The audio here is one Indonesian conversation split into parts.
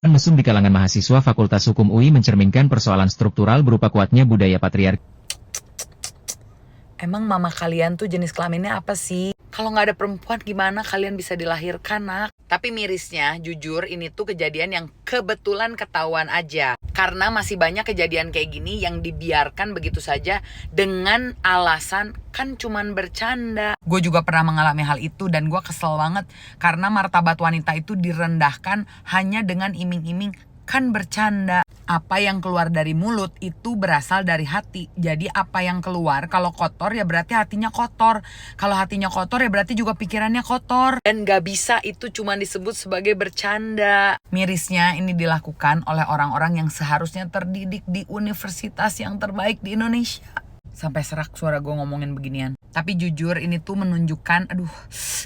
Mesum di kalangan mahasiswa Fakultas Hukum UI mencerminkan persoalan struktural berupa kuatnya budaya patriarki. Emang mama kalian tuh jenis kelaminnya apa sih? Kalau nggak ada perempuan gimana kalian bisa dilahirkan, nak? Tapi mirisnya, jujur ini tuh kejadian yang kebetulan ketahuan aja. Karena masih banyak kejadian kayak gini yang dibiarkan begitu saja dengan alasan kan cuman bercanda. Gue juga pernah mengalami hal itu dan gue kesel banget karena martabat wanita itu direndahkan hanya dengan iming-iming kan bercanda. Apa yang keluar dari mulut itu berasal dari hati. Jadi apa yang keluar kalau kotor ya berarti hatinya kotor. Kalau hatinya kotor ya berarti juga pikirannya kotor. Dan gak bisa itu cuma disebut sebagai bercanda. Mirisnya ini dilakukan oleh orang-orang yang seharusnya terdidik di universitas yang terbaik di Indonesia. Sampai serak suara gue ngomongin beginian. Tapi jujur ini tuh menunjukkan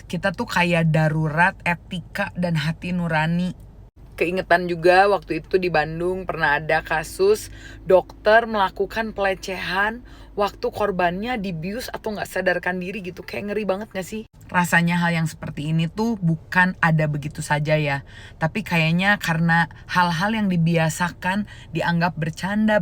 kita tuh kayak darurat etika dan hati nurani. Keingetan juga waktu itu di Bandung pernah ada kasus dokter melakukan pelecehan waktu korbannya dibius atau gak sadarkan diri gitu. Kayak ngeri banget gak sih? Rasanya hal yang seperti ini tuh bukan ada begitu saja ya. Tapi kayaknya karena hal-hal yang dibiasakan dianggap bercanda.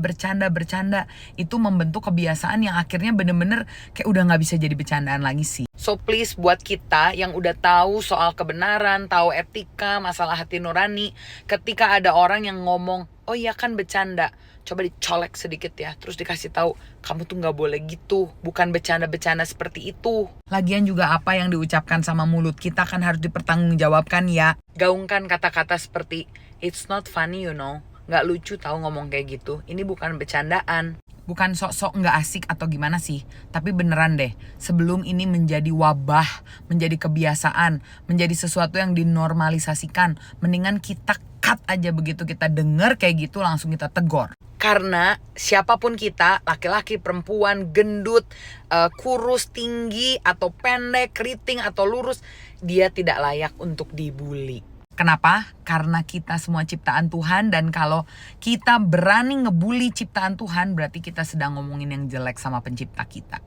Itu membentuk kebiasaan yang akhirnya bener-bener kayak udah gak bisa jadi bercandaan lagi sih. So please buat kita yang udah tahu soal kebenaran, tahu etika, masalah hati nurani, ketika ada orang yang ngomong, oh iya kan bercanda, coba dicolek sedikit ya, terus dikasih tahu, kamu tuh nggak boleh gitu, bukan bercanda-bercanda seperti itu. Lagian juga apa yang diucapkan sama mulut kita kan harus dipertanggungjawabkan ya. Gaungkan kata-kata seperti, it's not funny you know, nggak lucu tahu ngomong kayak gitu, ini bukan bercandaan. Bukan sok-sok nggak asik atau gimana sih, tapi beneran deh, sebelum ini menjadi wabah, menjadi kebiasaan, menjadi sesuatu yang dinormalisasikan, mendingan kita cut aja begitu kita denger kayak gitu langsung kita tegur. Karena siapapun kita, laki-laki, perempuan, gendut, kurus, tinggi, atau pendek, keriting, atau lurus, dia tidak layak untuk dibully. Kenapa? Karena kita semua ciptaan Tuhan dan kalau kita berani ngebully ciptaan Tuhan berarti kita sedang ngomongin yang jelek sama pencipta kita.